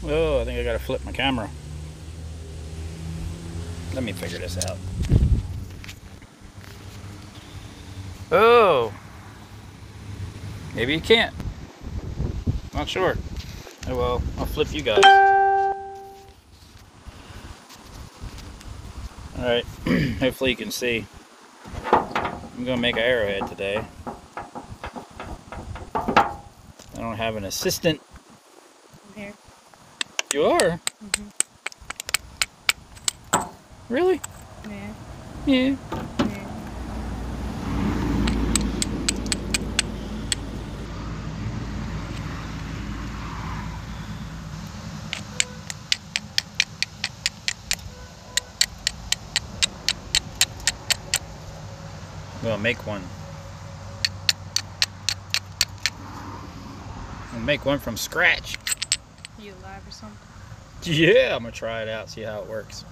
Oh, I think I gotta flip my camera. Let me figure this out. Oh, maybe you can't. Not sure. Oh well, I'll flip you guys. Alright, hopefully you can see. I'm gonna make an arrowhead today. I don't have an assistant. I'm here. You are? Mm-hmm. Really? Yeah. Yeah. Yeah. I'm gonna make one. I'm gonna make one from scratch. Are you alive or something? Yeah, I'm gonna try it out, see how it works.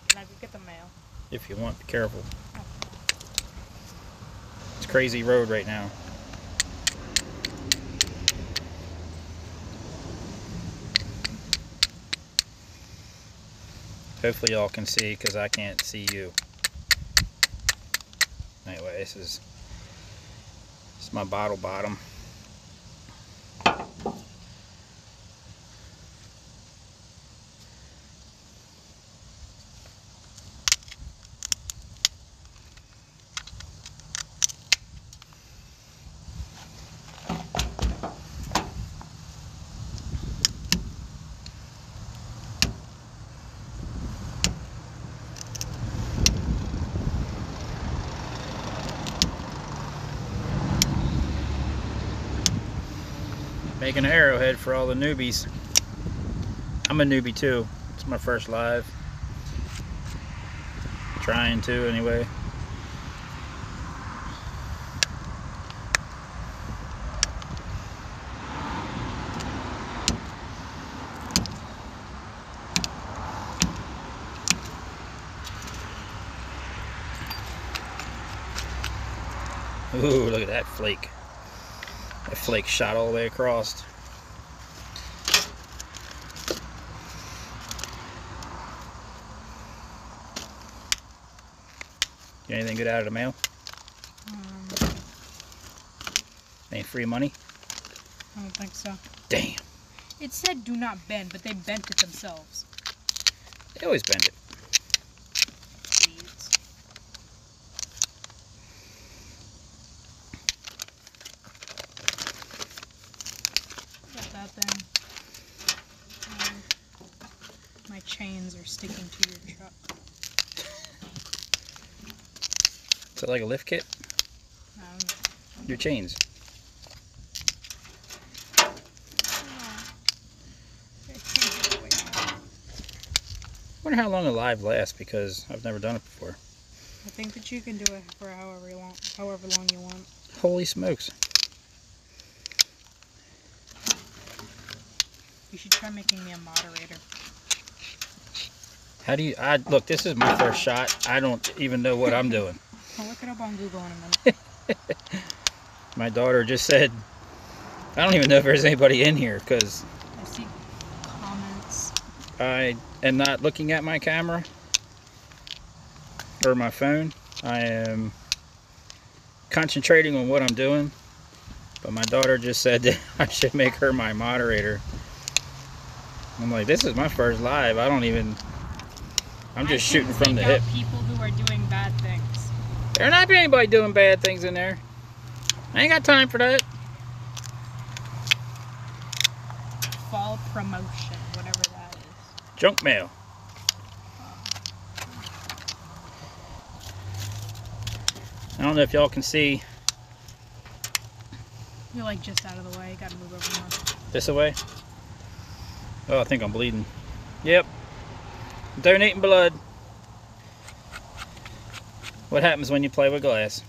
Can I go get the mail? If you want, be careful. It's a crazy road right now. Hopefully y'all can see, because I can't see you. Anyway, this is my bottle bottom. Making an arrowhead for all the newbies. I'm a newbie too. It's my first live. Trying to anyway. Ooh, look at that flake. That flake shot all the way across. Get anything good out of the mail? Any free money? I don't think so. Damn. It said do not bend, but they bent it themselves. They always bend it. Please. Got that thing. My chains are sticking to your truck. Is it like a lift kit? Your chains. I wonder how long a live lasts, because I've never done it before. I think that you can do it for however long you want. Holy smokes. You should try making me a moderator. How do you... look, this is my first shot. I don't even know what I'm doing. I'll look it up on Google in a minute. My daughter just said... I don't even know if there's anybody in here, because... I see comments. I am not looking at my camera or my phone. I am concentrating on what I'm doing. But my daughter just said that I should make her my moderator. I'm like, this is my first live. I don't even... I'm just shooting from the hip. People who are doing bad things. There not be anybody doing bad things in there. I ain't got time for that. Fall promotion, whatever that is. Junk mail. I don't know if y'all can see. You're like just out of the way. Gotta move over more. This away? Oh, I think I'm bleeding. Yep. Donating blood. What happens when you play with glass?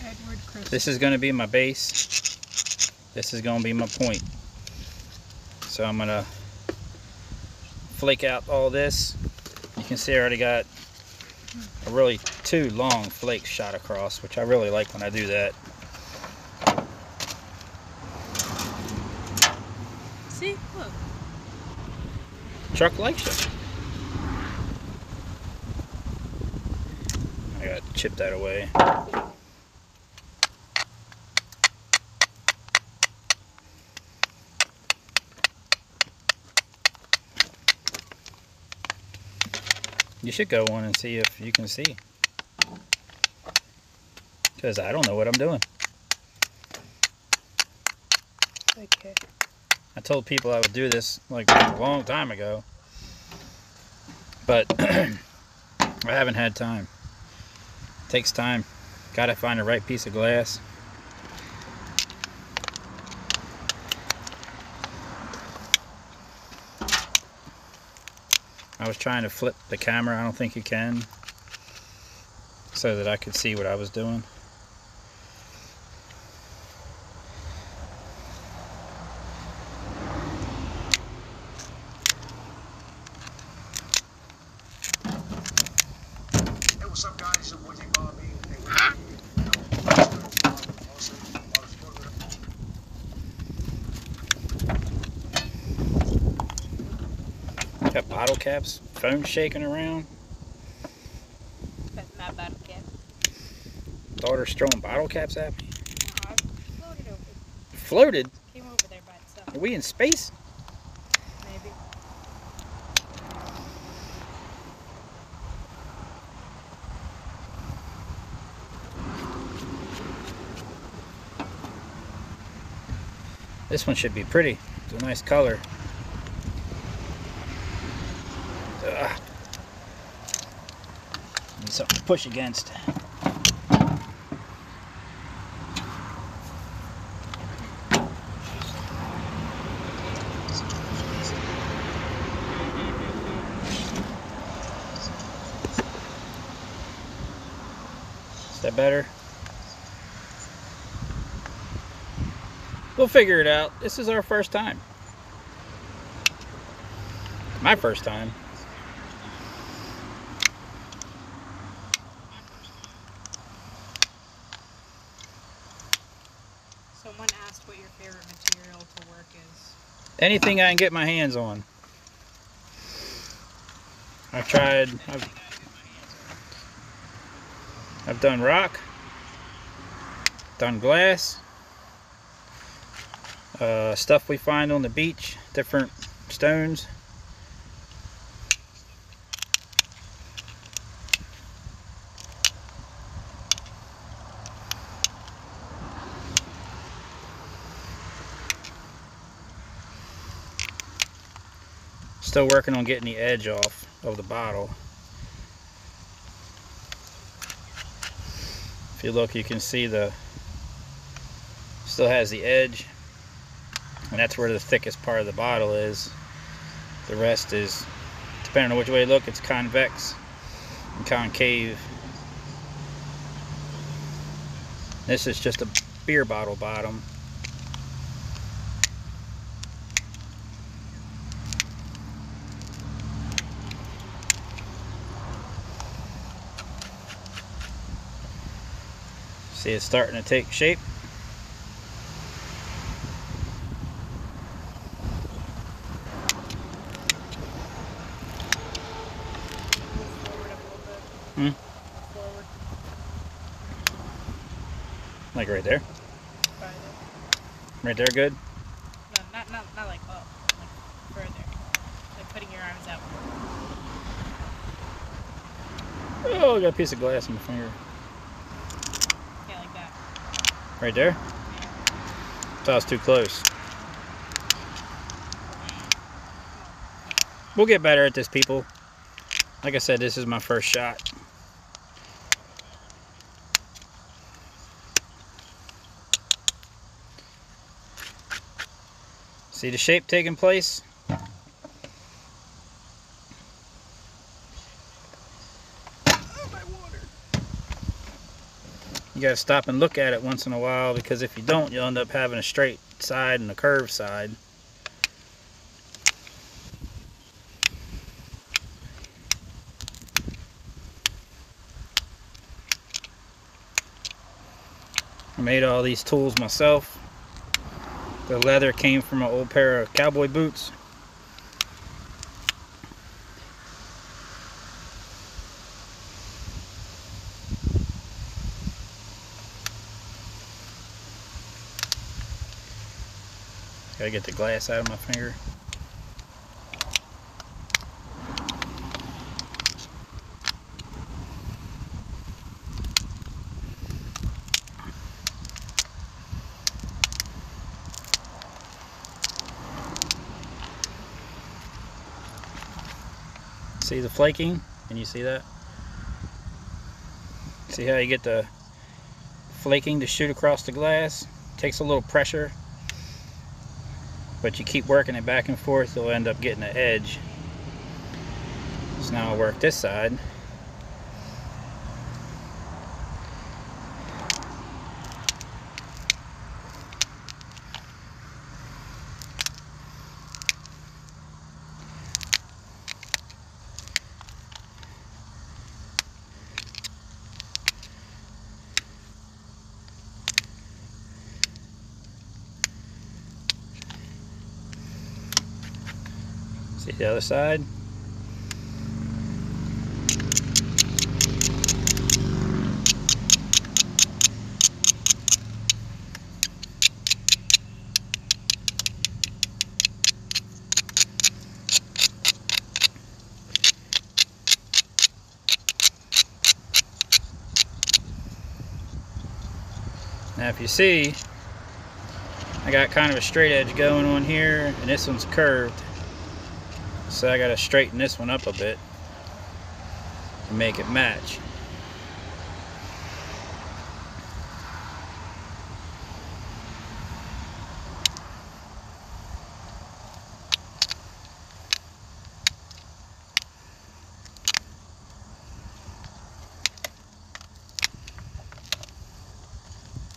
Edward Chris. This is going to be my base. This is going to be my point. So I'm going to flake out all this. You can see I already got a really 2 long flakes shot across, which I really like when I do that. See? Look. Truck likes you. I gotta chip that away. You should go on and see if you can see. Because I don't know what I'm doing. Okay. I told people I would do this like a long time ago. But I haven't had time. It takes time. Gotta find the right piece of glass. I was trying to flip the camera. I don't think you can. So that I could see what I was doing. Hey, what's up, guys? Your boy J Bobby. Got bottle caps, phone shaking around. That's not bottle cap. Daughter's throwing bottle caps at me. No, I floated over. Floated? Came over there by itself. Are we in space? Maybe. This one should be pretty. It's a nice color. Ugh. Need something to push against. Is that better? We'll figure it out. This is our first time. My first time. Someone asked what your favorite material to work is. Anything I can get my hands on. I've done rock, done glass, stuff we find on the beach, different stones. Still working on getting the edge off of the bottle. If you look, you can see still has the edge, and that's where the thickest part of the bottle is. The rest is, depending on which way you look, it's convex and concave. This is just a beer bottle bottom. See, it's starting to take shape. Move forward up a little bit. Hmm? Forward. Like right there. By there. Right there, good. No, not like up. Like further. Like putting your arms out. Oh, I got a piece of glass in my finger. Yeah, like that. Right there? Thought I was too close. We'll get better at this, people. Like I said, this is my first shot. See the shape taking place? You gotta stop and look at it once in a while, because if you don't, you'll end up having a straight side and a curved side. I made all these tools myself. The leather came from an old pair of cowboy boots. Gotta get the glass out of my finger. See the flaking? Can you see that? See how you get the flaking to shoot across the glass? Takes a little pressure, but you keep working it back and forth, you'll end up getting an edge. So now I'll work this side. See the other side? Now if you see, I got kind of a straight edge going on here, and this one's curved. So I gotta straighten this one up a bit and make it match.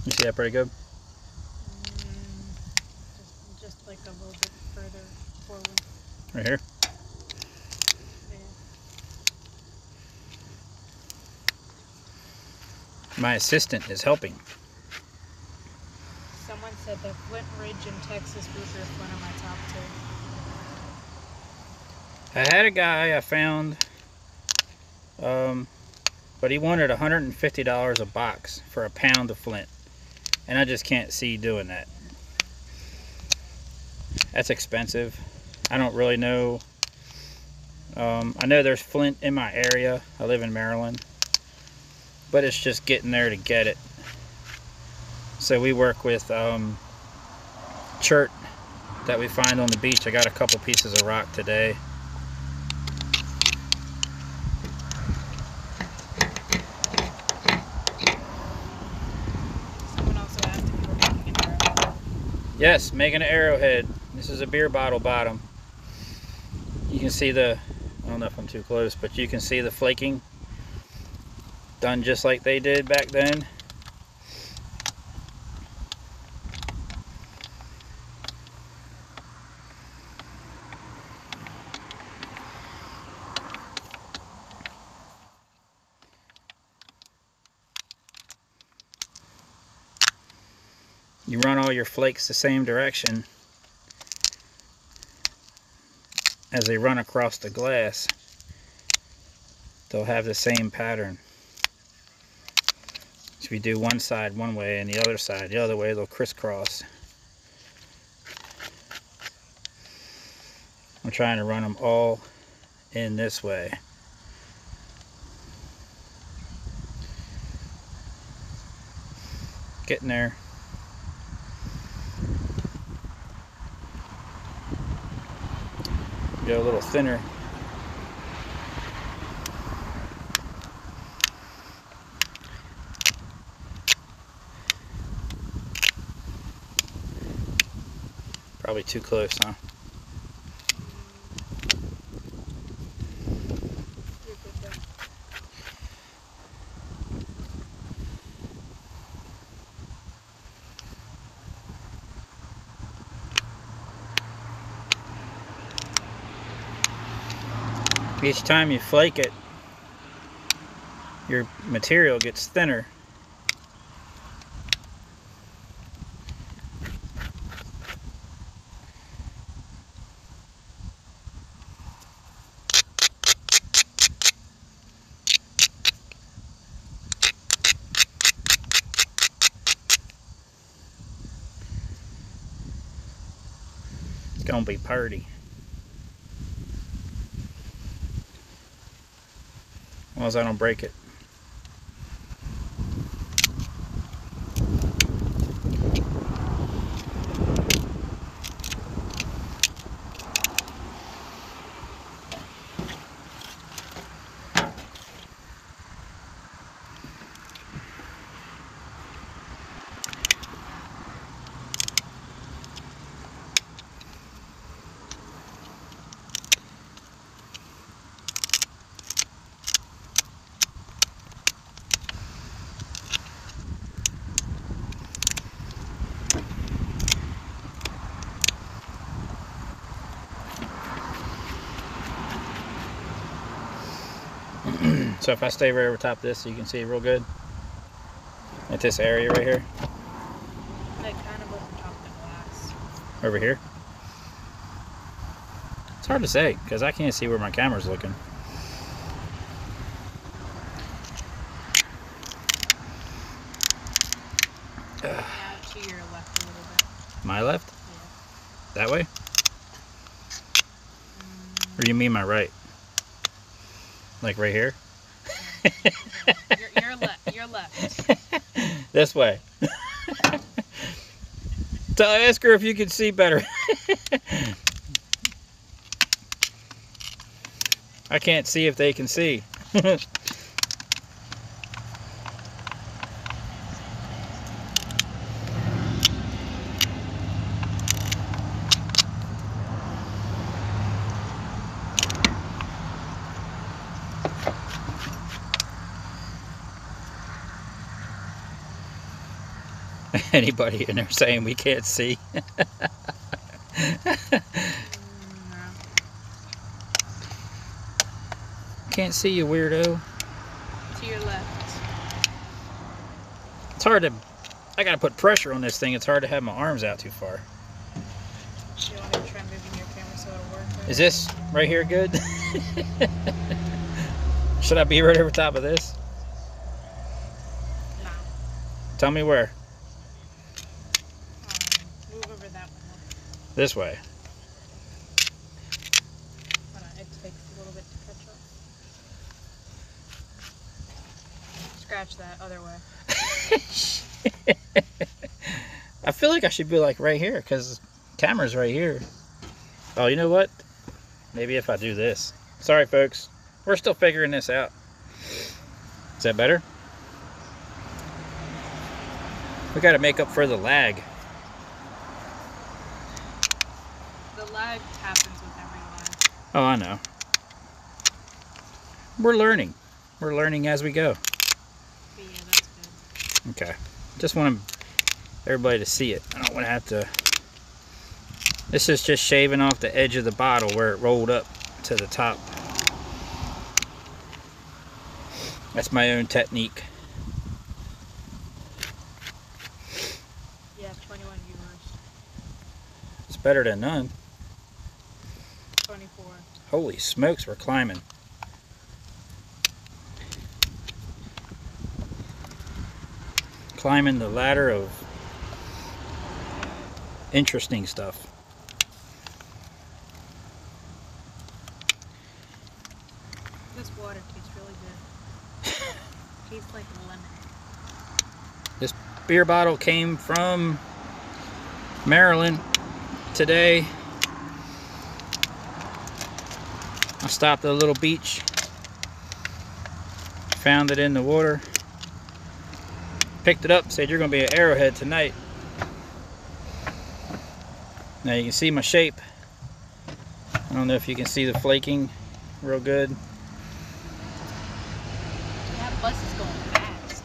You see that pretty good? Just like a little bit further forward. Right here? Yeah. My assistant is helping. Someone said the Flint Ridge in Texas grouper is one of my top two. I had a guy I found, but he wanted $150 a box for a pound of flint. And I just can't see doing that. That's expensive. I don't really know. I know there's flint in my area. I live in Maryland. But it's just getting there to get it. So we work with chert that we find on the beach. I got a couple pieces of rock today. Someone also asked if you were making an arrowhead. Yes, making an arrowhead. This is a beer bottle bottom. You can see the, I don't know if I'm too close, but you can see the flaking. Done just like they did back then. You run all your flakes the same direction as they run across the glass. They'll have the same pattern. So if you do one side one way and the other side the other way, they'll crisscross. I'm trying to run them all in this way. Getting there. Go a little thinner. Probably too close, huh? You're good there. Each time you flake it, your material gets thinner. gonna be purty. As long as I don't break it. So if I stay right over top of this, you can see it real good. At this area right here. Like kind of over top of the glass. Over here. It's hard to say because I can't see where my camera's looking. Yeah, to your left a little bit. My left? Yeah. That way? Or you mean my right? Like right here? Your left. Your left. This way. Ask her if you can see better. I can't see if they can see. Anybody in there saying we can't see? No. Can't see you, weirdo. To your left. It's hard to... I gotta put pressure on this thing. It's hard to have my arms out too far. Do you want to try moving your camera so it'll work? Right? Is this right here good? Should I be right over top of this? No. Tell me where. Move over that one. This way. Hold on, it takes a little bit to catch up. Scratch that other way. I feel like I should be like right here because camera's right here. Oh, you know what? Maybe if I do this. Sorry, folks. We're still figuring this out. Is that better? We got to make up for the lag. The lag happens with every line. Oh, I know. We're learning. We're learning as we go. But yeah, that's good. Okay. Just want everybody to see it. I don't want to have to... This is just shaving off the edge of the bottle where it rolled up to the top. That's my own technique. Yeah, 21 viewers. It's better than none. 24. Holy smokes, we're climbing. Climbing the ladder of interesting stuff. This water tastes really good. Tastes like lemon. This beer bottle came from Maryland today. I stopped at a little beach, found it in the water, picked it up, said you're going to be an arrowhead tonight. Now you can see my shape. I don't know if you can see the flaking real good. That bus is going fast.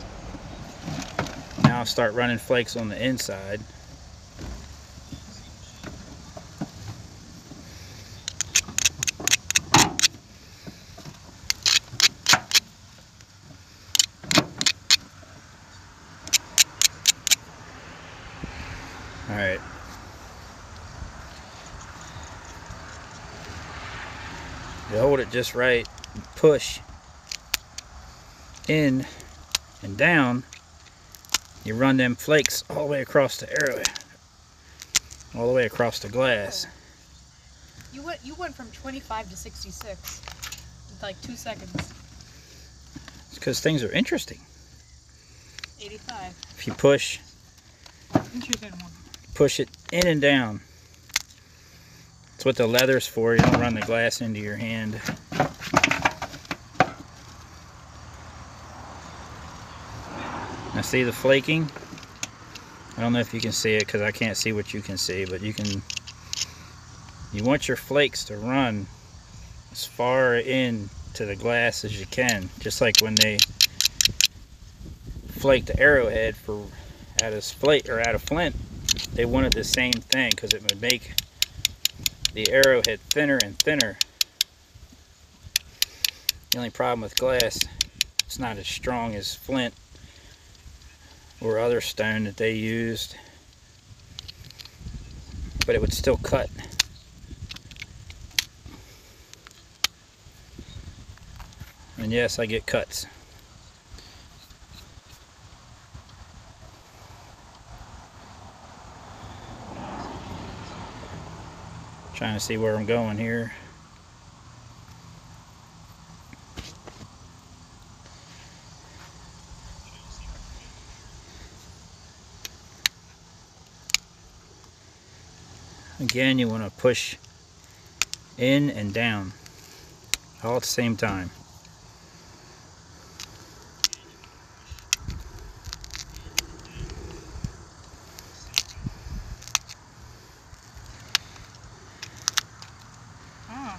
Now I'll start running flakes on the inside. Alright. You hold it just right, push in and down, you run them flakes all the way across the arrowhead, all the way across the glass. You went from 25 to 66 in like 2 seconds. It's because things are interesting. 85. If you push it in and down. That's what the leather's for. You don't run the glass into your hand. Now see the flaking? I don't know if you can see it because I can't see what you can see, but you want your flakes to run as far in to the glass as you can, just like when they flaked the arrowhead out of flint. They wanted the same thing because it would make the arrowhead thinner and thinner. The only problem with glass, it's not as strong as flint or other stone that they used, but it would still cut. And yes, I get cuts. Trying to see where I'm going here. Again, you want to push in and down all at the same time. Oh,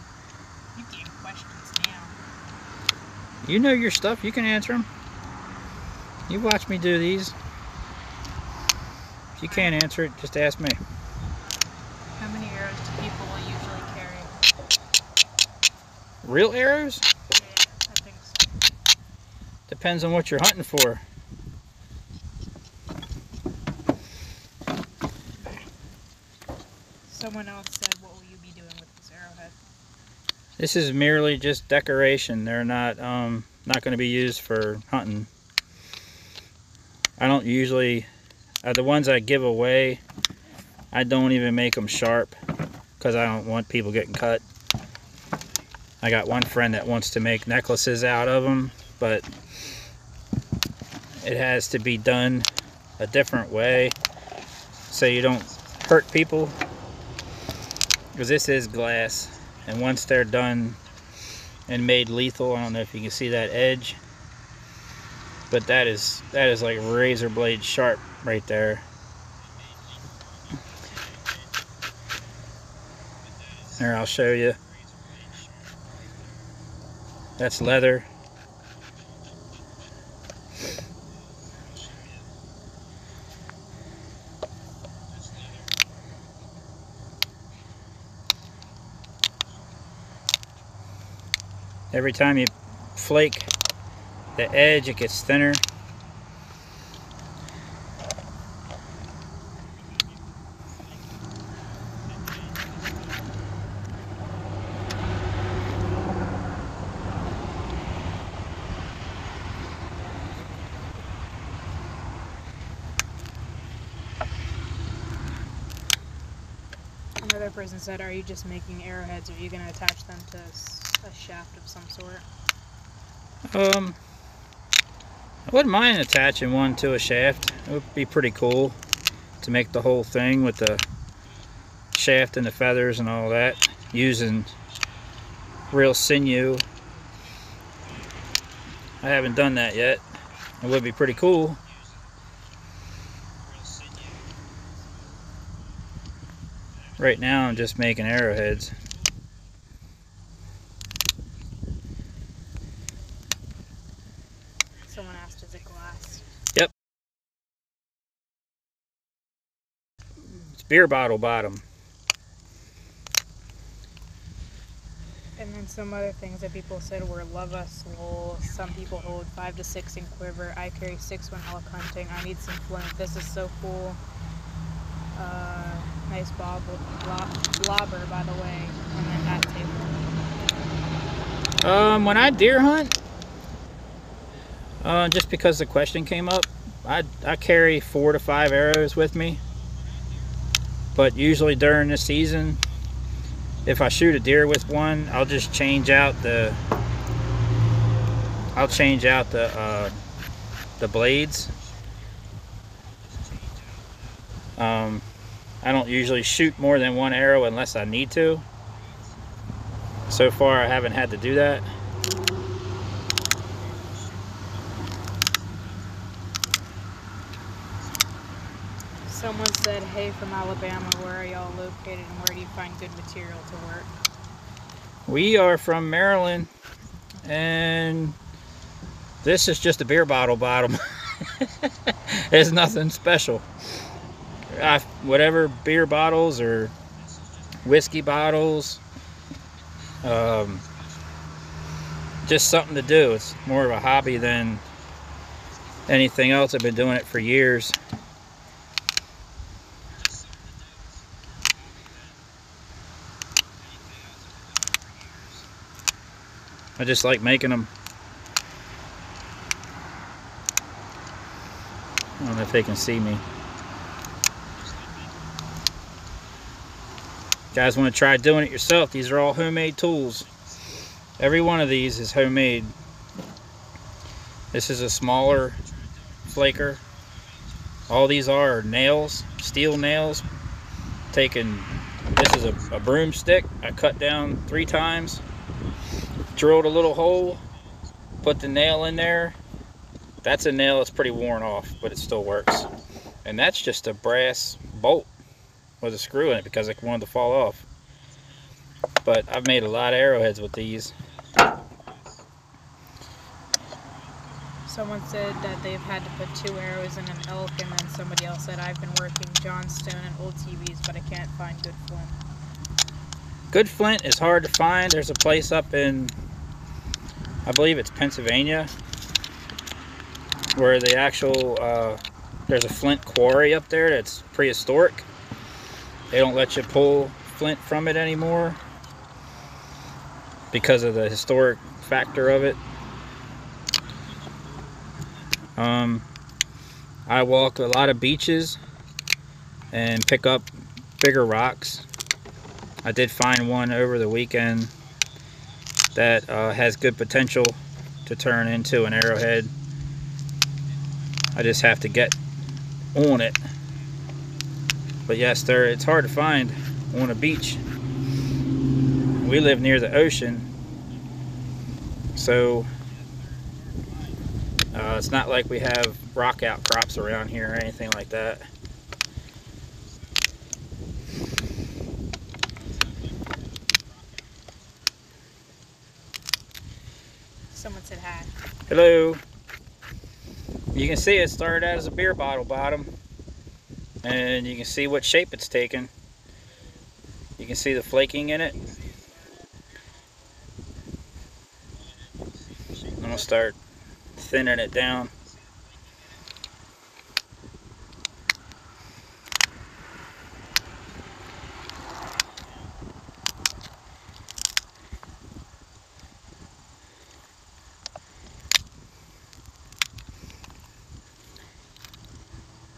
you get questions now. You know your stuff, you can answer them. You watch me do these. If you can't answer it, just ask me. How many arrows do people usually carry? Real arrows? Yeah, I think so. Depends on what you're hunting for. Someone else said, what will you be doing with this arrowhead? This is merely just decoration. They're not going to be used for hunting. I don't usually, the ones I give away, I don't even make them sharp because I don't want people getting cut. I got one friend that wants to make necklaces out of them, but it has to be done a different way so you don't hurt people, because this is glass, and once they're done and made lethal, I don't know if you can see that edge, but that is like razor blade sharp right there. Here, I'll show you. That's leather. Every time you flake the edge, it gets thinner. Another person said, are you just making arrowheads, or are you going to attach them to a shaft of some sort? I wouldn't mind attaching one to a shaft. It would be pretty cool to make the whole thing with the shaft and the feathers and all that, using real sinew. I haven't done that yet. It would be pretty cool. Right now I'm just making arrowheads. Someone asked, is it glass? Yep. It's beer bottle bottom. And then some other things that people said were lava swole. Some people hold 5 to 6 in quiver. I carry 6 when elk hunting. I need some flint. This is so cool. Nice blobber, by the way. And then that table. When I deer hunt, just because the question came up, I carry 4 to 5 arrows with me. But usually during the season, if I shoot a deer with one, I'll just change out the the blades. I don't usually shoot more than one arrow unless I need to. So far I haven't had to do that. Someone said, hey, from Alabama, where are y'all located and where do you find good material to work? We are from Maryland, and this is just a beer bottle bottom. It's nothing special. Whatever beer bottles or whiskey bottles, just something to do. It's more of a hobby than anything else. I've been doing it for years. I just like making them. I don't know if they can see me. Guys want to try doing it yourself, these are all homemade tools. Every one of these is homemade. This is a smaller flaker. All these are nails, steel nails. This is a broomstick. I cut down 3 times, drilled a little hole, put the nail in there. That's a nail that's pretty worn off, but it still works. And that's just a brass bolt with a screw in it because it wanted to fall off. But I've made a lot of arrowheads with these. Someone said that they've had to put 2 arrows in an elk, and then somebody else said, I've been working Johnstone and old TVs, but I can't find good flint. Good flint is hard to find. There's a place up in, I believe it's Pennsylvania, where the actual, there's a flint quarry up there that's prehistoric. They don't let you pull flint from it anymore because of the historic factor of it. I walk a lot of beaches and pick up bigger rocks. I did find one over the weekend that has good potential to turn into an arrowhead. I just have to get on it. But yes, it's hard to find on a beach. We live near the ocean, so it's not like we have rock outcrops around here or anything like that. Someone said hi. Hello. You can see it started out as a beer bottle bottom, and you can see what shape it's taken. You can see the flaking in it. I'm gonna start thinning it down.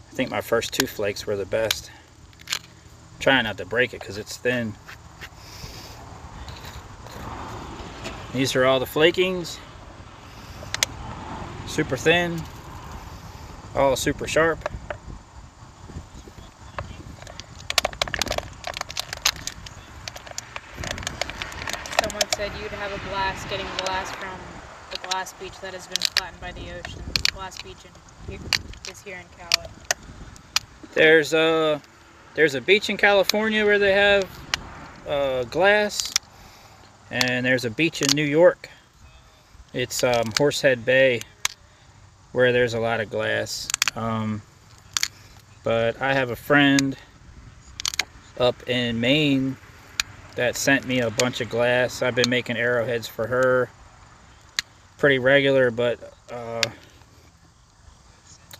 I think my first 2 flakes were the best. I'm trying not to break it because it's thin. These are all the flakings. Super thin, all super sharp. Someone said you'd have a blast getting glass from the glass beach that has been flattened by the ocean. The glass beach is here in Cali. There's a beach in California where they have glass, and there's a beach in New York. It's Horsehead Bay, where there's a lot of glass. But I have a friend up in Maine that sent me a bunch of glass. I've been making arrowheads for her pretty regular, but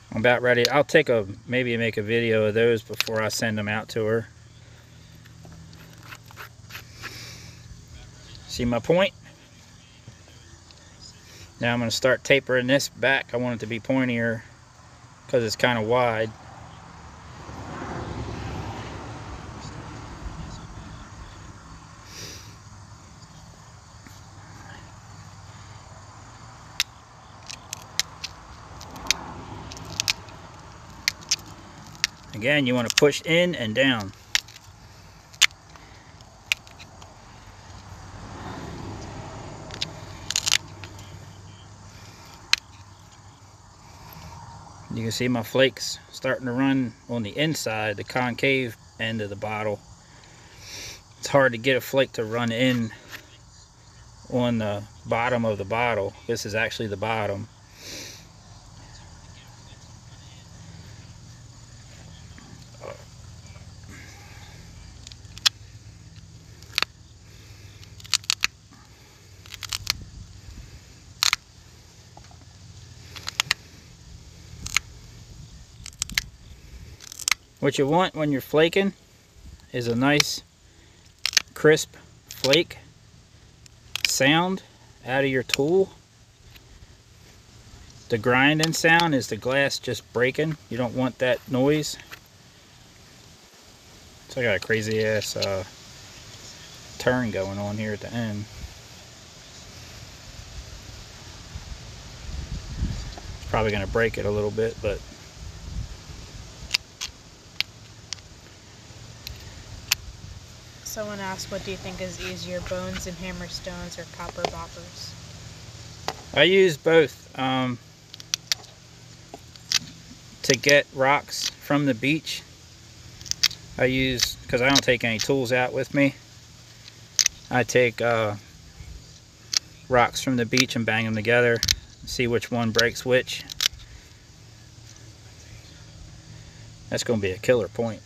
I'm about ready. I'll maybe make a video of those before I send them out to her. See my point? Now I'm going to start tapering this back. I want it to be pointier because it's kind of wide. Again, you want to push in and down. You can see my flakes starting to run on the inside, the concave end of the bottle. It's hard to get a flake to run in on the bottom of the bottle. This is actually the bottom. What you want when you're flaking is a nice crisp flake sound out of your tool. The grinding sound is the glass just breaking. You don't want that noise. So I got a crazy ass turn going on here at the end. It's probably going to break it a little bit, but Someone asked, what do you think is easier, bones and hammerstones or copper boppers? I use both to get rocks from the beach. I use, because I don't take any tools out with me, I take rocks from the beach and bang them together, see which one breaks which. That's going to be a killer point.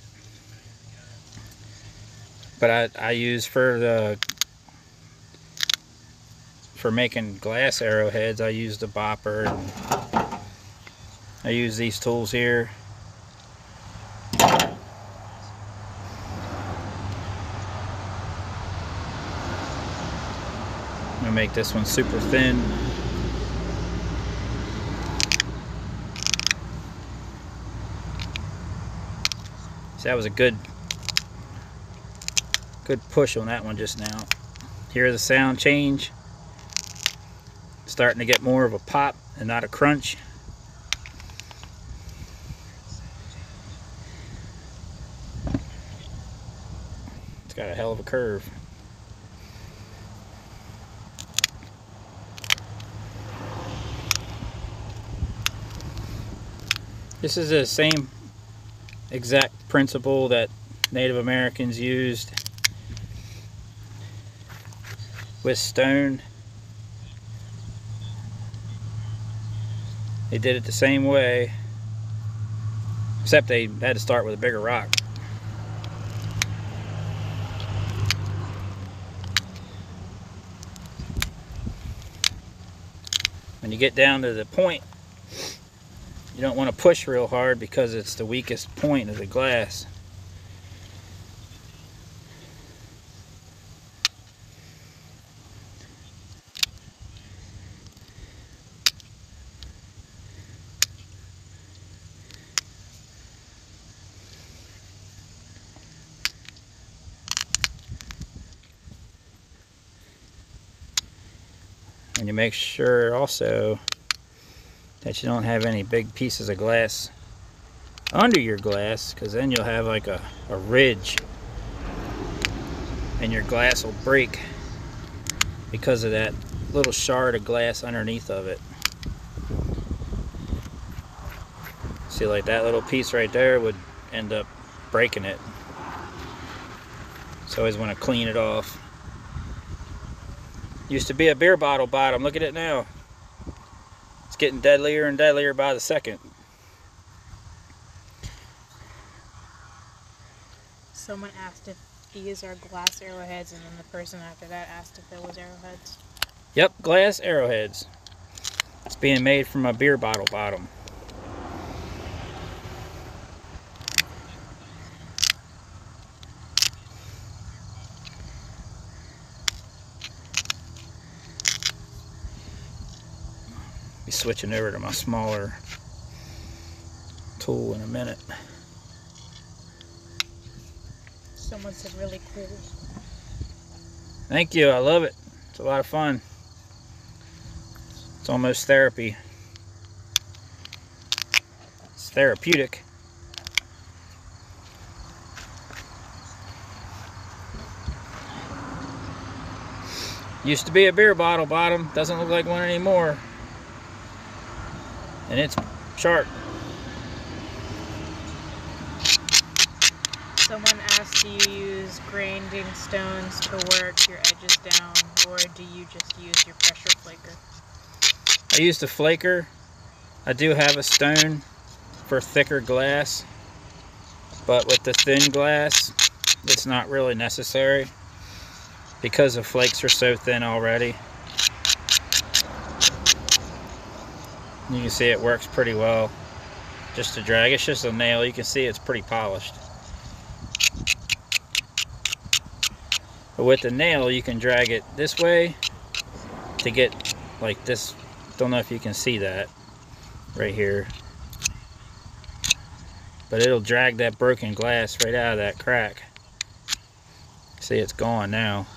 But I use for making glass arrowheads, I use the bopper. I use these tools here. I'm gonna make this one super thin. So that was a good push on that one just now. Hear the sound change. Starting to get more of a pop and not a crunch. It's got a hell of a curve. This is the same exact principle that Native Americans used with stone. They did it the same way, except they had to start with a bigger rock. When you get down to the point, you don't want to push real hard because it's the weakest point of the glass. And you make sure also that you don't have any big pieces of glass under your glass, because then you'll have like a ridge and your glass will break because of that little shard of glass underneath of it. See, like that little piece right there would end up breaking it. So always want to clean it off. Used to be a beer bottle bottom. Look at it now. It's getting deadlier and deadlier by the second. Someone asked if these are glass arrowheads, and then the person after that asked if it was arrowheads. Yep, glass arrowheads. It's being made from a beer bottle bottom. Be switching over to my smaller tool in a minute. Someone said really cool. Thank you, I love it. It's a lot of fun. It's almost therapy. It's therapeutic. Used to be a beer bottle bottom, doesn't look like one anymore. And it's sharp. Someone asked, do you use grinding stones to work your edges down, or do you just use your pressure flaker? I used a flaker. I do have a stone for thicker glass, but with the thin glass, it's not really necessary because the flakes are so thin already. You can see it works pretty well. Just to drag, it's just a nail. You can see it's pretty polished. But with the nail, you can drag it this way to get like this. Don't know if you can see that right here, but it'll drag that broken glass right out of that crack. See, it's gone now.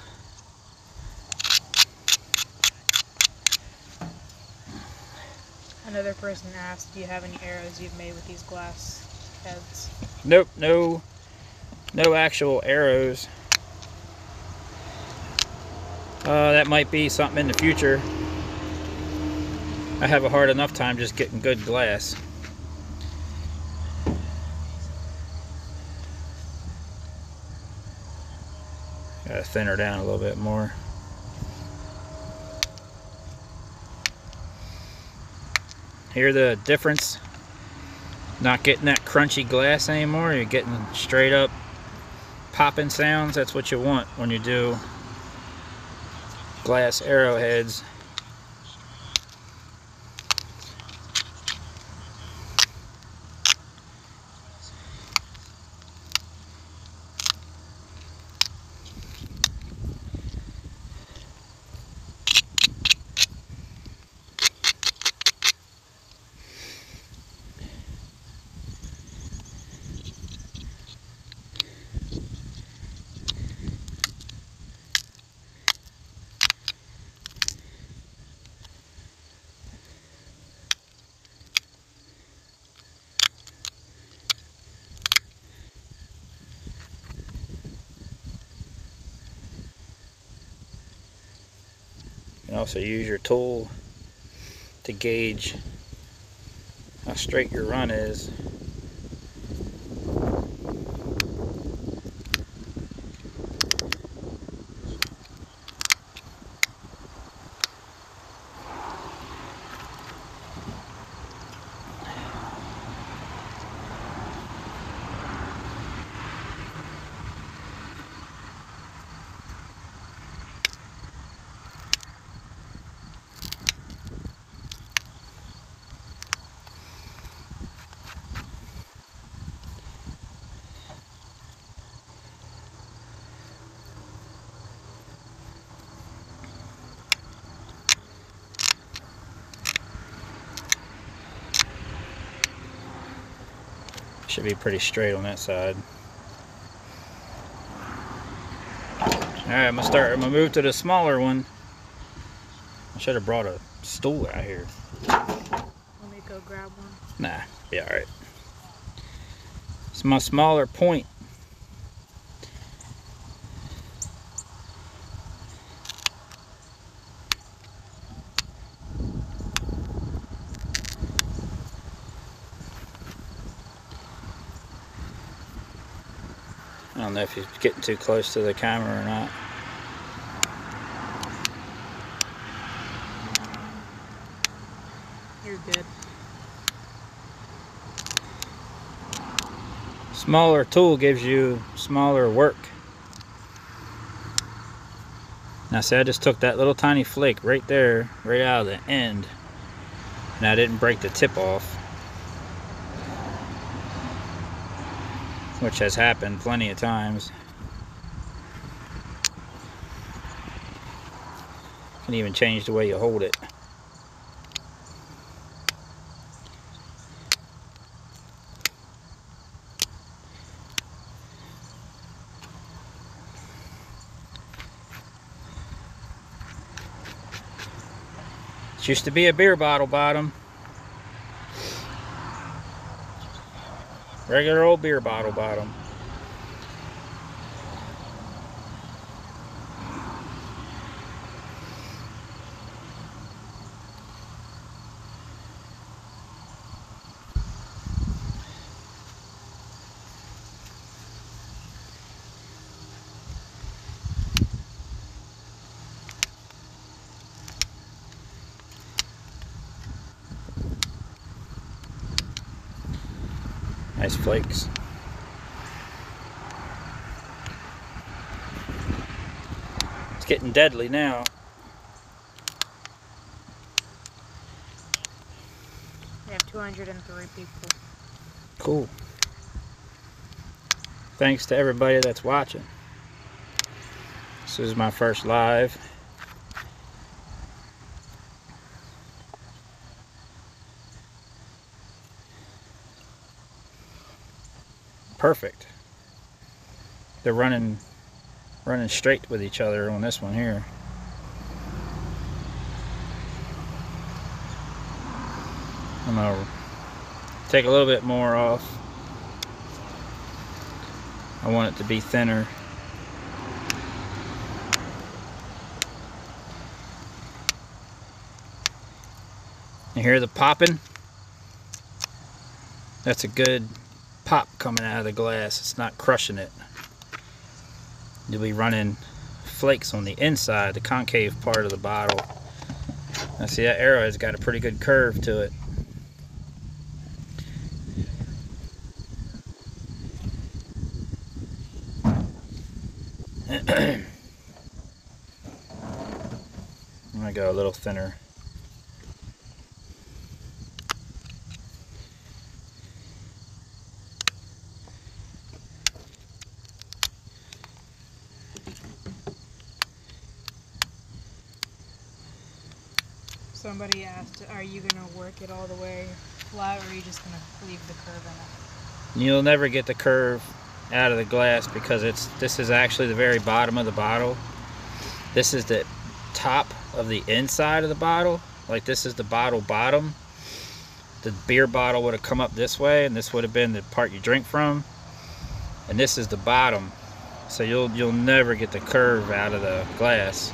Another person asked, do you have any arrows you've made with these glass heads? Nope, no actual arrows. That might be something in the future. I have a hard enough time just getting good glass. Gotta thin her down a little bit more. Hear the difference? Not getting that crunchy glass anymore. You're getting straight up popping sounds. That's what you want when you do glass arrowheads. You can also use your tool to gauge how straight your run is. Should be pretty straight on that side. Alright, I'm gonna move to the smaller one. I should have brought a stool out here. Want me to go grab one? Nah, be alright. It's my smaller point. I don't know if he's getting too close to the camera or not. You're good. Smaller tool gives you smaller work. Now see, I just took that little tiny flake right there, right out of the end, and I didn't break the tip off, which has happened plenty of times. You can even change the way you hold it. It used to be a beer bottle bottom. Regular old beer bottle bottom. Nice flakes. It's getting deadly now. We have 203 people. Cool. Thanks to everybody that's watching. This is my first live. Perfect. They're running straight with each other on this one here. I'm gonna take a little bit more off. I want it to be thinner. You hear the popping? That's a good pop coming out of the glass. It's not crushing it. You'll be running flakes on the inside, the concave part of the bottle. Now see, that arrowhead's got a pretty good curve to it. I'm gonna go a little thinner. Somebody asked, are you going to work it all the way flat, or are you just going to leave the curve in it? You'll never get the curve out of the glass because this is actually the very bottom of the bottle. This is the top of the inside of the bottle. Like, this is the bottle bottom. The beer bottle would have come up this way, and this would have been the part you drink from. And this is the bottom. So you'll never get the curve out of the glass.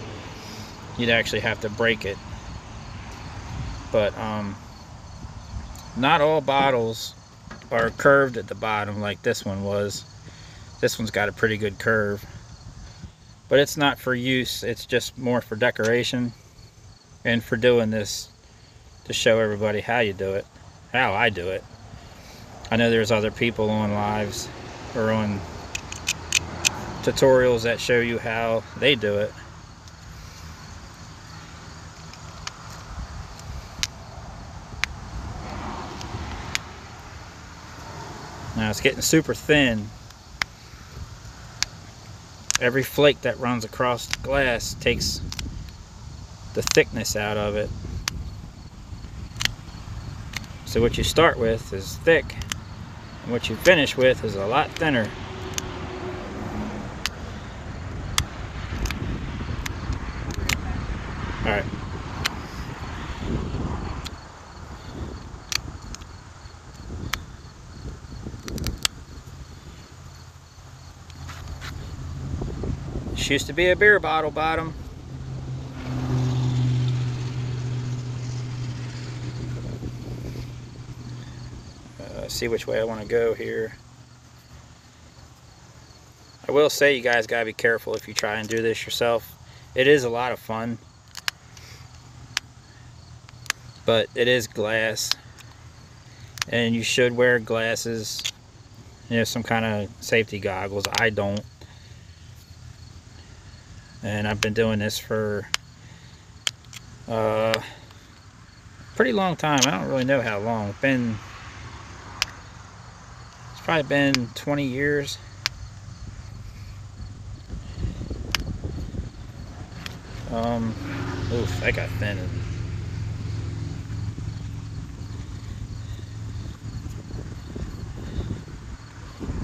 You'd actually have to break it. But not all bottles are curved at the bottom like this one was. This one's got a pretty good curve, but it's not for use. It's just more for decoration and for doing this to show everybody how you do it, how I do it. I know there's other people on lives or on tutorials that show you how they do it. Now it's getting super thin. Every flake that runs across the glass takes the thickness out of it. So what you start with is thick, and what you finish with is a lot thinner. All right. This used to be a beer bottle bottom. See which way I want to go here. I will say, you guys gotta be careful if you try and do this yourself. It is a lot of fun, but it is glass, and you should wear glasses, you know, some kind of safety goggles. I don't. And I've been doing this for a pretty long time. I don't really know how long. It's probably been 20 years. Oof, that got thin.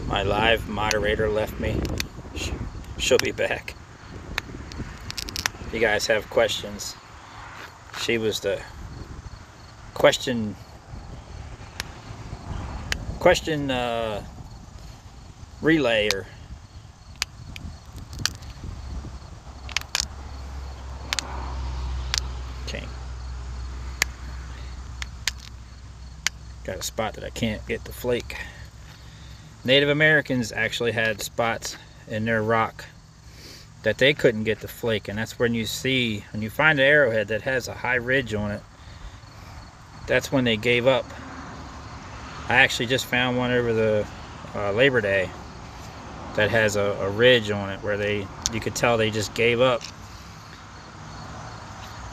My live moderator left me. She'll be back. If you guys have questions, she was the question relayer. Okay. Got a spot that I can't get the flake. Native Americans actually had spots in their rock that they couldn't get the flake, and that's when you find an arrowhead that has a high ridge on it, that's when they gave up I actually just found one over the Labor Day that has a ridge on it where you could tell they just gave up,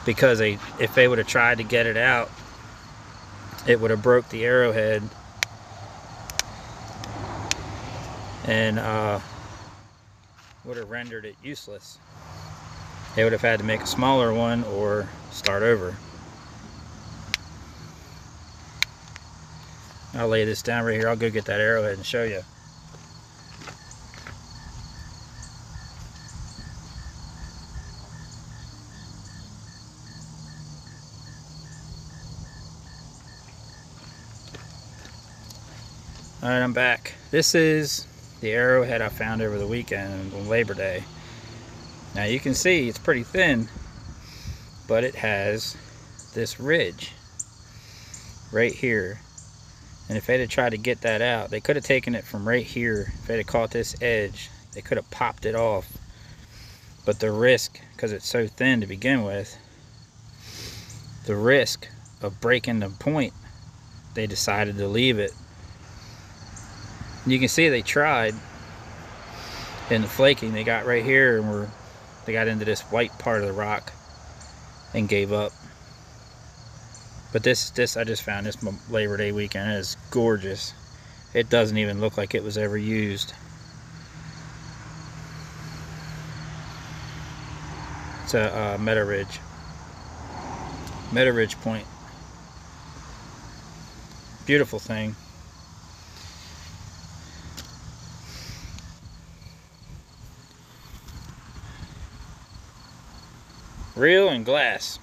because if they would have tried to get it out, it would have broke the arrowhead and would have rendered it useless. They would have had to make a smaller one or start over. I'll lay this down right here. I'll go get that arrowhead and show you. Alright, I'm back. This is the arrowhead I found over the weekend on Labor Day. Now you can see it's pretty thin, but it has this ridge right here. And if they'd have tried to get that out, they could have taken it from right here. If they'd have caught this edge, they could have popped it off. But the risk, because it's so thin to begin with, the risk of breaking the point, they decided to leave it. You can see they tried in the flaking. They got right here and they got into this white part of the rock and gave up. But this I just found this Labor Day weekend. It is gorgeous. It doesn't even look like it was ever used. It's a Meadow Ridge point. Beautiful thing. Reel and glass.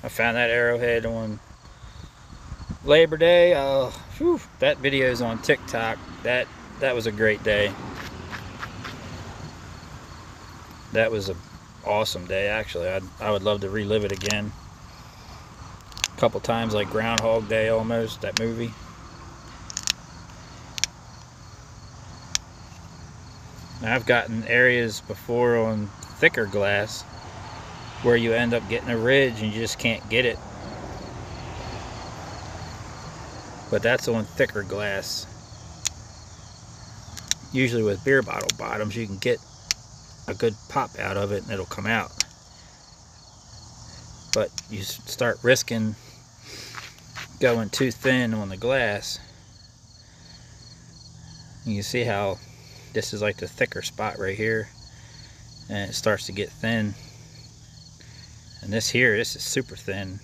I found that arrowhead on Labor Day. That video is on TikTok. That was a great day. That was an awesome day, actually. I would love to relive it again a couple times, like Groundhog Day almost, that movie. Now, I've gotten areas before on thicker glass where you end up getting a ridge and you just can't get it. But that's on thicker glass. Usually with beer bottle bottoms, you can get a good pop out of it and it'll come out. But you start risking going too thin on the glass. You can see how this is like the thicker spot right here, and it starts to get thin. And this is super thin.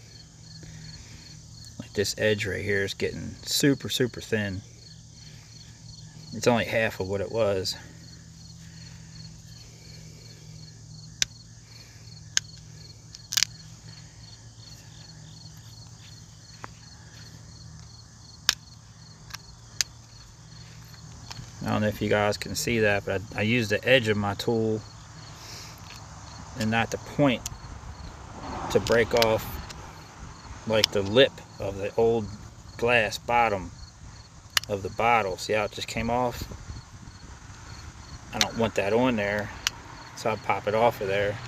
Like this edge right here is getting super thin. It's only half of what it was. I don't know if you guys can see that, but I used the edge of my tool and not the point to break off like the lip of the old glass bottom of the bottle. See how it just came off? I don't want that on there, so I pop it off of there.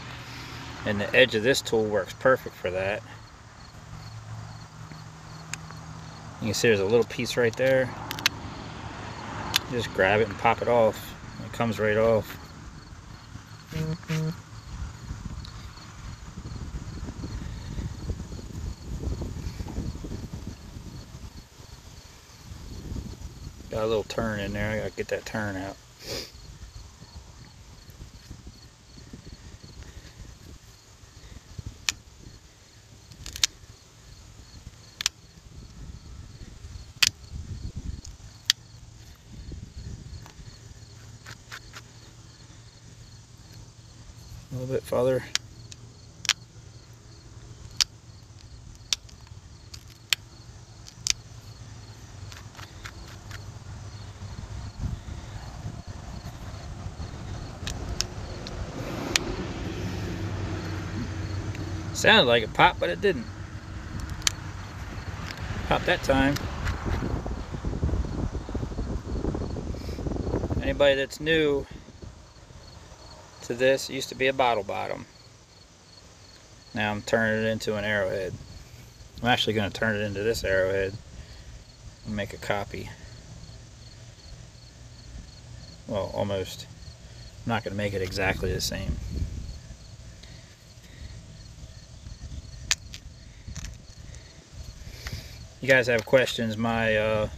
And the edge of this tool works perfect for that. You can see there's a little piece right there. Just grab it and pop it off. It comes right off. Got a little turn in there. I gotta get that turn out. A little bit farther. Sounded like it popped, but it didn't. Popped that time. Anybody that's new to this, it used to be a bottle bottom. Now I'm turning it into an arrowhead. I'm actually going to turn it into this arrowhead and make a copy. Well, almost. I'm not going to make it exactly the same. You guys have questions, my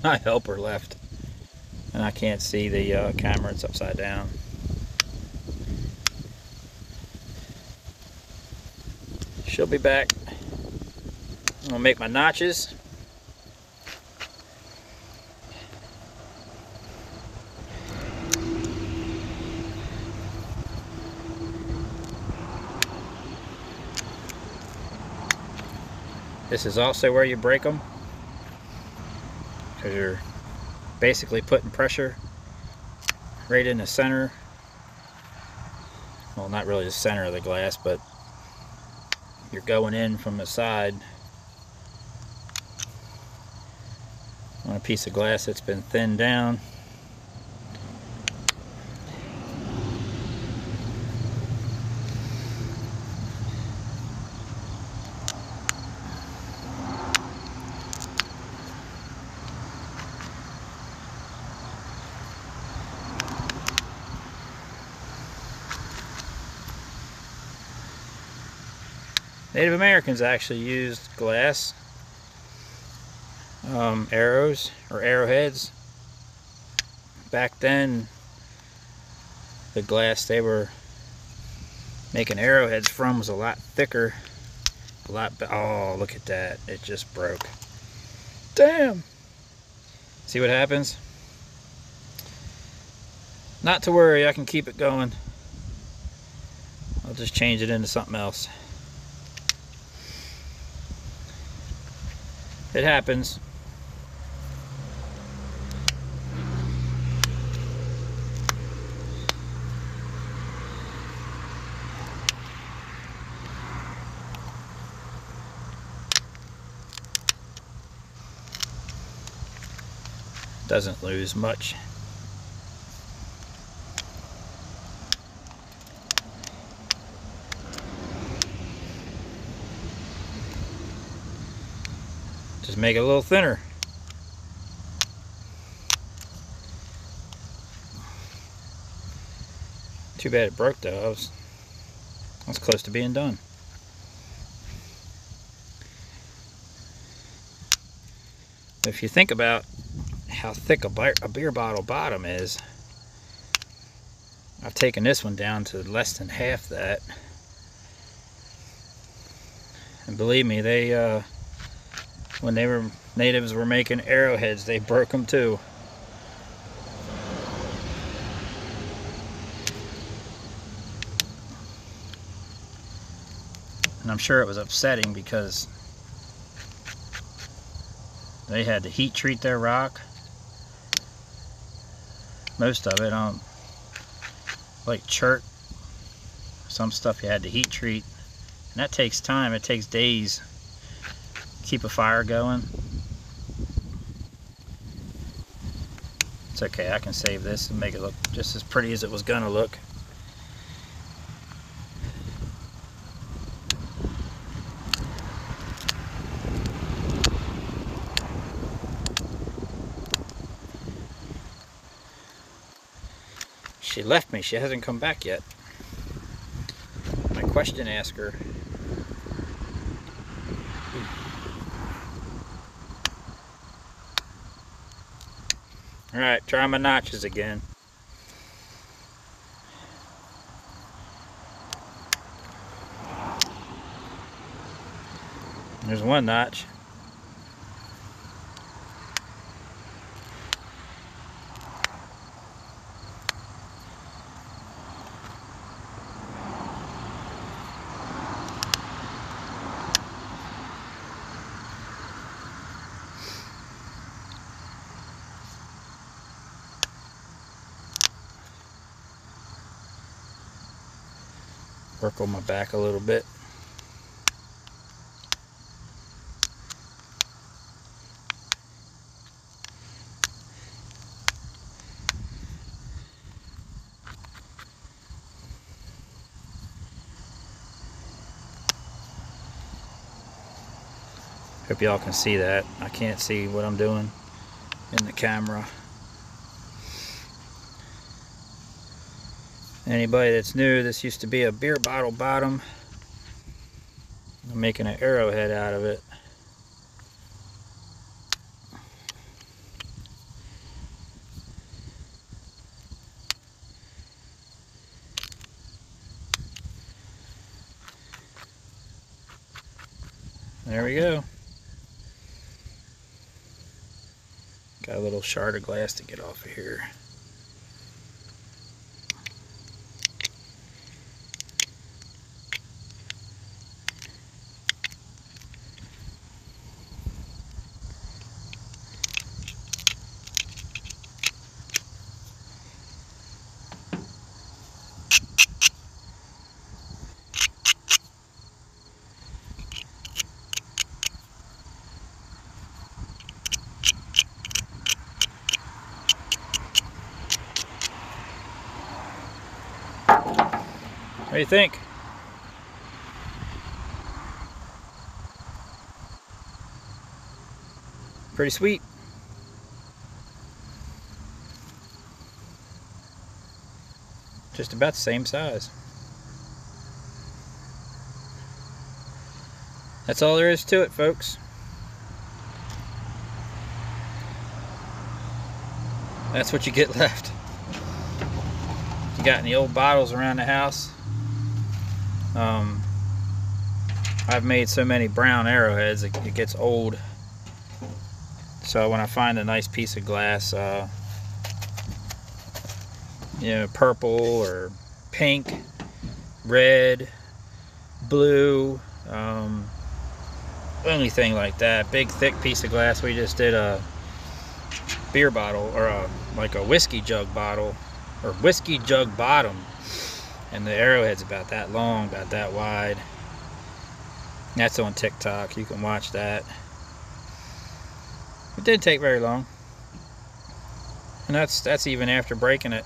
my helper left and I can't see the camera, it's upside down. She'll be back. I'm gonna make my notches. This is also where you break them, because you're basically putting pressure right in the center. Well, not really the center of the glass, but you're going in from the side on a piece of glass that's been thinned down. Native Americans actually used glass arrows or arrowheads. Back then, the glass they were making arrowheads from was a lot thicker, oh, look at that, it just broke. Damn! See what happens? Not to worry, I can keep it going. I'll just change it into something else. It happens. Doesn't lose much. Just make it a little thinner. Too bad it broke though. I was close to being done. If you think about how thick a beer bottle bottom is, I've taken this one down to less than half that. And believe me, they when natives were making arrowheads, they broke them too. And I'm sure it was upsetting because they had to heat treat their rock. Most of it, like chert, some stuff you had to heat treat. And that takes time, it takes days. Keep a fire going. It's okay, I can save this and make it look just as pretty as it was gonna look. She left me, she hasn't come back yet. My question asker. Alright, try my notches again. There's one notch. Work on my back a little bit. Hope y'all can see that. I can't see what I'm doing in the camera. Anybody that's new, this used to be a beer bottle bottom. I'm making an arrowhead out of it. There we go. Got a little shard of glass to get off of here. What do you think? Pretty sweet. Just about the same size. That's all there is to it, folks. That's what you get left. You got any old bottles around the house? I've made so many brown arrowheads, it gets old. So when I find a nice piece of glass, you know, purple or pink, red, blue, anything like that, big thick piece of glass. We just did a beer bottle, or like a whiskey jug bottle, or whiskey jug bottom, and the arrowhead's about that long, about that wide. That's on TikTok, you can watch that. It didn't take very long, and that's even after breaking it.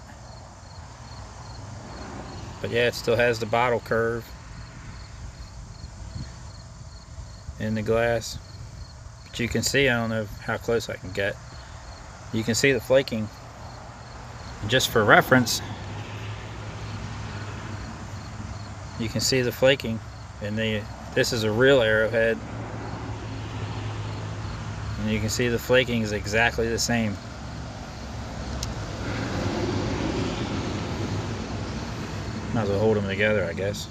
But yeah, it still has the bottle curve in the glass. But you can see, I don't know how close I can get, you can see the flaking. Just for reference, you can see the flaking, and this is a real arrowhead, and you can see the flaking is exactly the same. Might as well hold them together, I guess.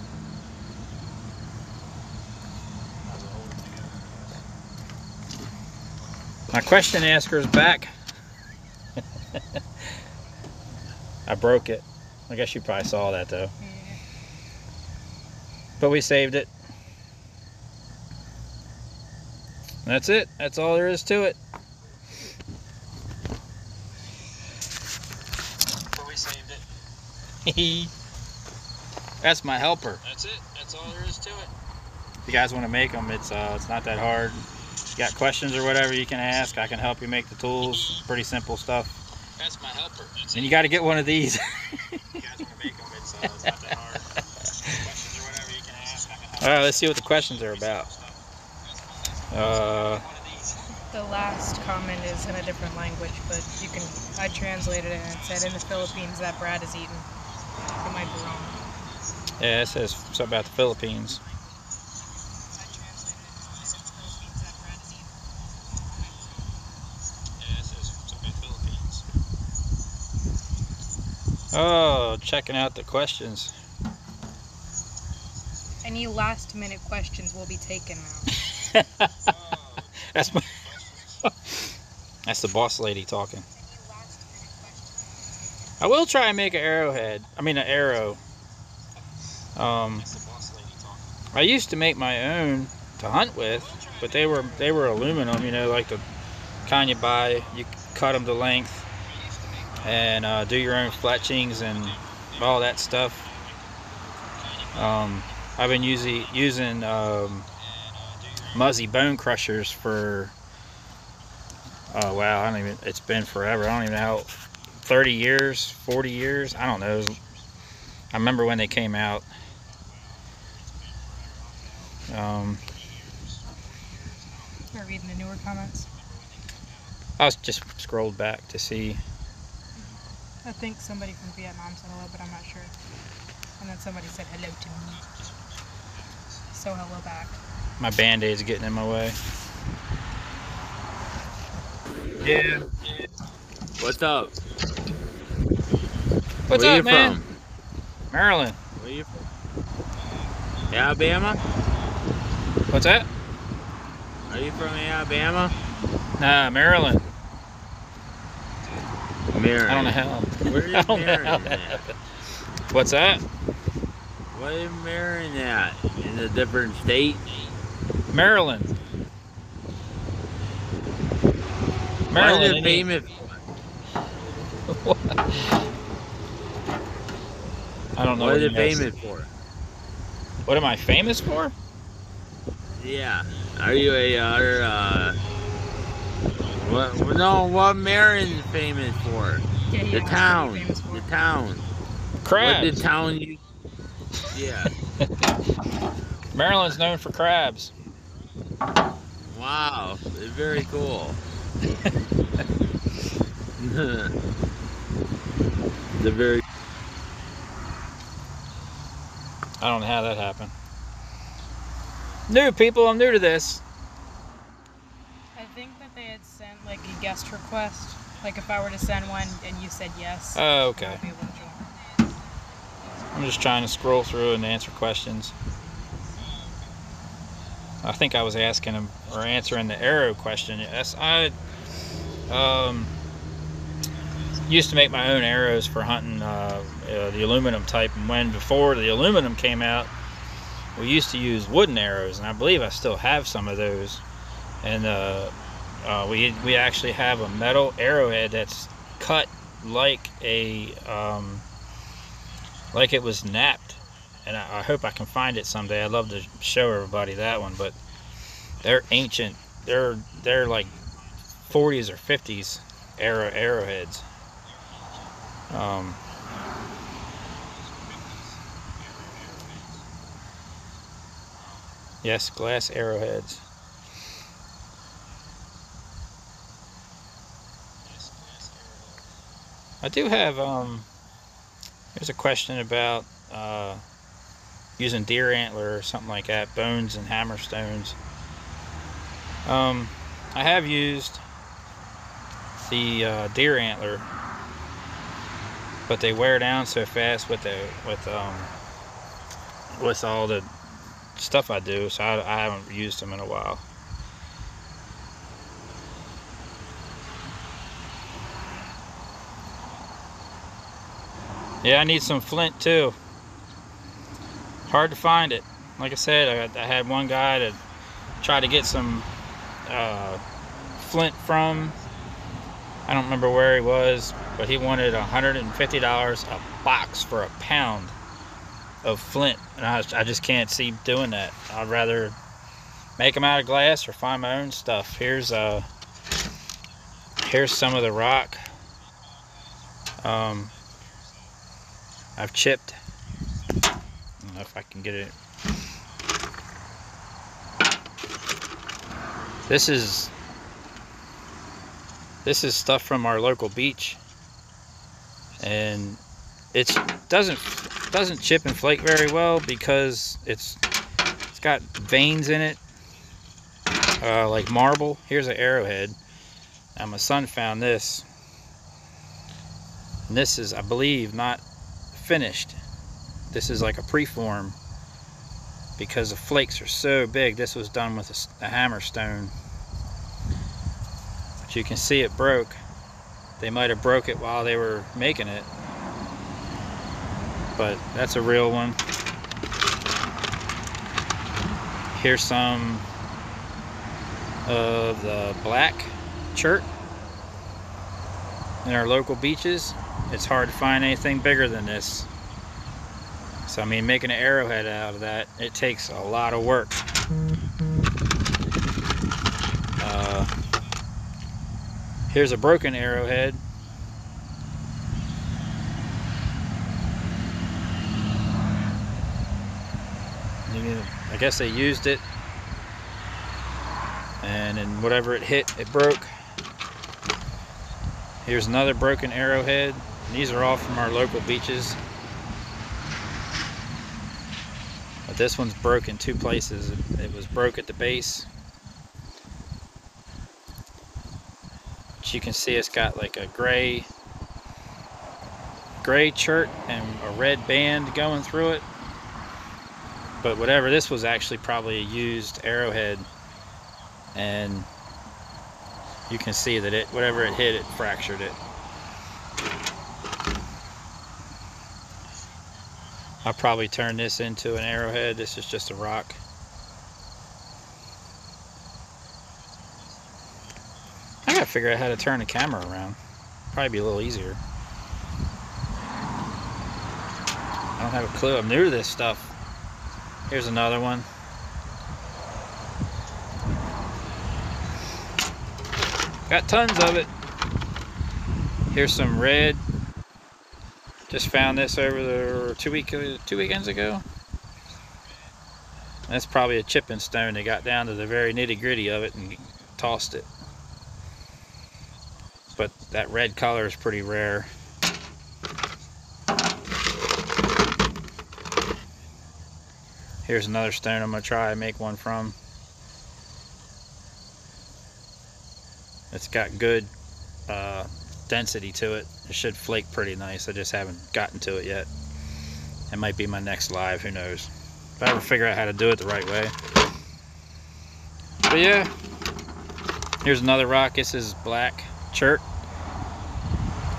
My question asker's back. I broke it. I guess you probably saw that though. Yeah. But we saved it. That's it. That's all there is to it. But we saved it. That's my helper. That's it. That's all there is to it. If you guys want to make them, it's not that hard. If you got questions or whatever, you can ask. I can help you make the tools. Pretty simple stuff. That's my helper. That's and you got to get one of these. If you guys want to make them, it's not that hard. Questions or whatever, you can ask. I can help. All right, let's see what the questions are about. The last comment is in a different language, but I translated it and it said in the Philippines that Brad is eaten. I might be wrong. Yeah, it says something about the Philippines. Oh, checking out the questions. Any last minute questions will be taken now. That's the boss lady talking. I will try and make an arrowhead. I mean an arrow. I used to make my own to hunt with, but they were aluminum, you know, like the kind you buy. You cut them to length and do your own fletchings and all that stuff. I've been using Muzzy bone crushers for, oh wow, it's been forever. I don't even know how, 30 years, 40 years, I don't know. I remember when they came out. Start reading the newer comments. I was just scrolled back to see. I think somebody from Vietnam said hello, but I'm not sure. And then somebody said hello to me. So hello back. My Band-Aid's getting in my way. Yeah. What's up? What's Where up, you man? from? Maryland. Where you from? Alabama? What's that? Are you from Alabama? Nah, Maryland. Maryland. I don't know how. Where is I don't know how Maryland that at? happened. What's that? What is Maryland at? In a different state? Maryland. What Maryland. is it Any... famous? I don't know What what is you it guys... famous for? What am I famous for? Yeah. Are you what? No, what Maryland's famous for? Yeah, The yeah. town. What are you famous for? The town. What Crabs. the town you? Yeah. Maryland's known for crabs. Wow. It's very cool. The very. I don't know how that happened. New people, I'm new to this. I think that they had sent like a guest request. Like if I were to send one and you said yes. Oh, okay. I'll be able to join. I'm just trying to scroll through and answer questions. I think I was asking him or answering the arrow question. Yes, I used to make my own arrows for hunting the aluminum type, and before the aluminum came out, we used to use wooden arrows, and I believe I still have some of those. And we actually have a metal arrowhead that's cut like a like it was napped, and I hope I can find it someday. I'd love to show everybody that one, but they're ancient. They're like 40s or 50s arrowheads. Yes, glass arrowheads. I do have here's a question about using deer antler or something like that, bones and hammerstones. I have used the deer antler, but they wear down so fast with all the stuff I do, so I haven't used them in a while. Yeah, I need some flint too. Hard to find it. Like I said, I had one guy that tried to get some flint from, I don't remember where he was, but he wanted $150 a box for a pound of flint, and I just can't see doing that. I'd rather make them out of glass or find my own stuff. Here's some of the rock I've chipped. I don't know if I can get it. This is stuff from our local beach, and it doesn't chip and flake very well because it's got veins in it, like marble. Here's an arrowhead. Now my son found this, and this is, I believe, not finished. This is like a preform because the flakes are so big. This was done with a hammerstone, but you can see it broke. They might have broke it while they were making it, but that's a real one. Here's some of the black chert in our local beaches. It's hard to find anything bigger than this. So I mean, making an arrowhead out of that, it takes a lot of work. Here's a broken arrowhead. I guess they used it, and and then whatever it hit, it broke. Here's another broken arrowhead. These are all from our local beaches. But this one's broke in two places. It was broke at the base. But you can see it's got like a gray chert and a red band going through it. But whatever, this was actually probably a used arrowhead, and you can see that whatever it hit, it fractured it. I'll probably turn this into an arrowhead. This is just a rock. I gotta figure out how to turn the camera around. Probably be a little easier. I don't have a clue. I'm new to this stuff. Here's another one. Got tons of it. Here's some red. Just found this over the two weekends ago. That's probably a chipping stone. They got down to the very nitty gritty of it and tossed it. But that red color is pretty rare. Here's another stone I'm going to try and make one from. It's got good density to it. It should flake pretty nice. I just haven't gotten to it yet. It might be my next live, who knows. If I ever figure out how to do it the right way. But yeah, here's another rock. This is black chert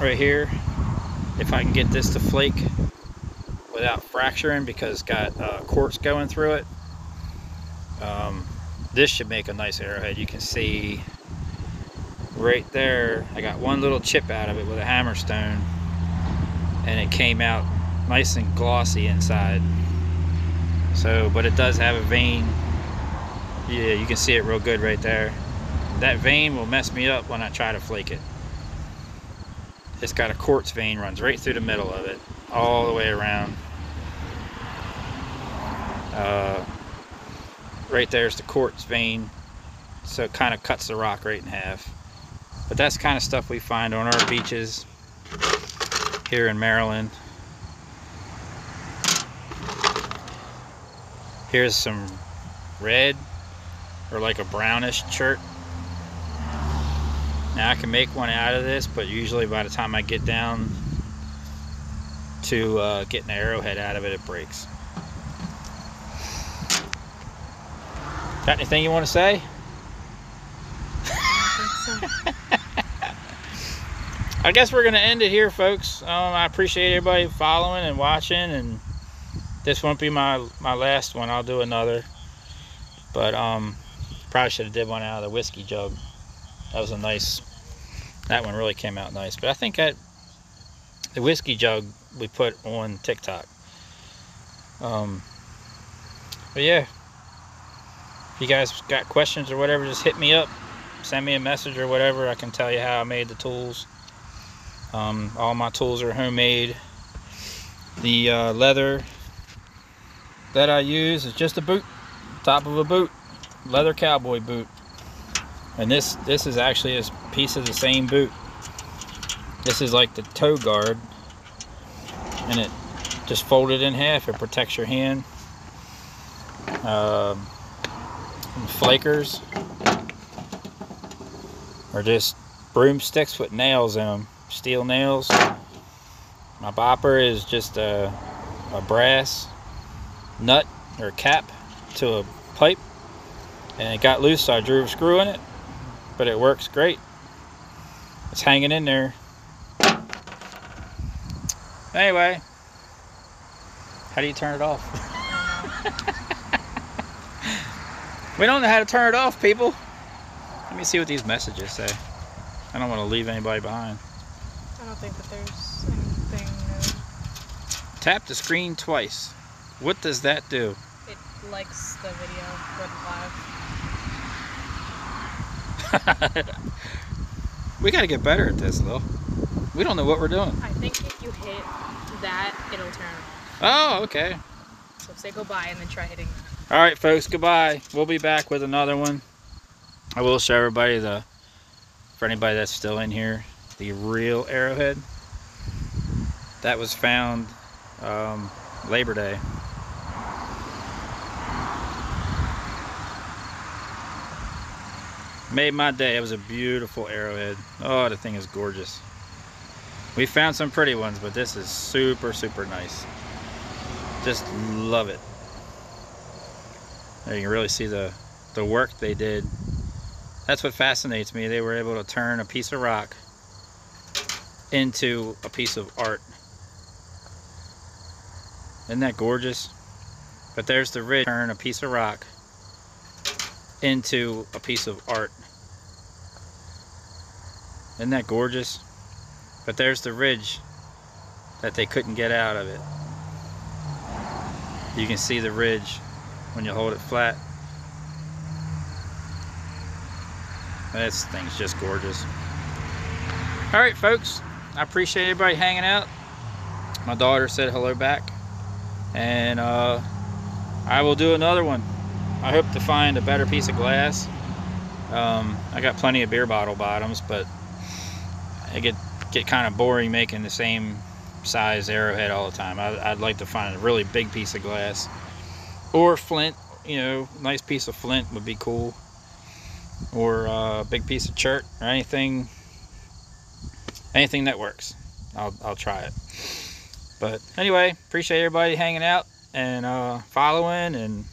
right here. If I can get this to flake without fracturing, because it's got quartz going through it, this should make a nice arrowhead. You can see right there, I got one little chip out of it with a hammerstone, and it came out nice and glossy inside. So, but it does have a vein. Yeah, you can see it real good right there. That vein will mess me up when I try to flake it. It's got a quartz vein, runs right through the middle of it, all the way around. Right there's the quartz vein, so it kind of cuts the rock right in half. But that's kind of stuff we find on our beaches here in Maryland. Here's some red, or like a brownish chert. Now I can make one out of this, but usually by the time I get down to getting an arrowhead out of it, it breaks. Got anything you want to say? I guess we're gonna end it here, folks. I appreciate everybody following and watching, and this won't be my last one. I'll do another, but probably should have did one out of the whiskey jug. That was a nice, that one really came out nice. But I think the whiskey jug we put on TikTok. But yeah, if you guys got questions or whatever, just hit me up, send me a message or whatever. I can tell you how I made the tools. All my tools are homemade. The leather that I use is just a boot, top of a boot, leather cowboy boot. And this is actually a piece of the same boot. This is like the toe guard, and it just folded in half. It protects your hand. Flakers are just broomsticks with nails in them, steel nails. My bopper is just a brass nut or cap to a pipe, and it got loose, so I drew a screw in it, but it works great. It's hanging in there. Anyway, how do you turn it off? We don't know how to turn it off, people. Let me see what these messages say. I don't want to leave anybody behind. I don't think that there's anything new. Tap the screen twice. What does that do? It likes the video when live. We got to get better at this, though. We don't know what we're doing. I think if you hit that, it'll turn off. Oh, okay. So say goodbye and then try hitting that. All right, folks, goodbye. We'll be back with another one. I will show everybody for anybody that's still in here, the real arrowhead that was found Labor Day. Made my day. It was a beautiful arrowhead. Oh, the thing is gorgeous. We found some pretty ones, but this is super, super nice. Just love it. There you can really see the work they did. That's what fascinates me. They were able to turn a piece of rock into a piece of art. Isn't that gorgeous? But there's the ridge. Turn a piece of rock into a piece of art. Isn't that gorgeous? But there's the ridge that they couldn't get out of it. You can see the ridge when you hold it flat. This thing's just gorgeous. Alright folks, I appreciate everybody hanging out. My daughter said hello back. And I will do another one. I hope to find a better piece of glass. I got plenty of beer bottle bottoms, but I get kind of boring making the same size arrowhead all the time. I'd like to find a really big piece of glass. Or flint, you know, nice piece of flint would be cool. Or a big piece of chert, or anything that works. I'll try it. But anyway, appreciate everybody hanging out and following and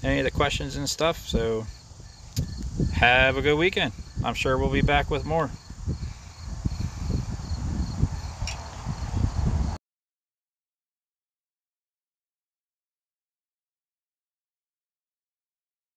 any of the questions and stuff. So have a good weekend. I'm sure we'll be back with more.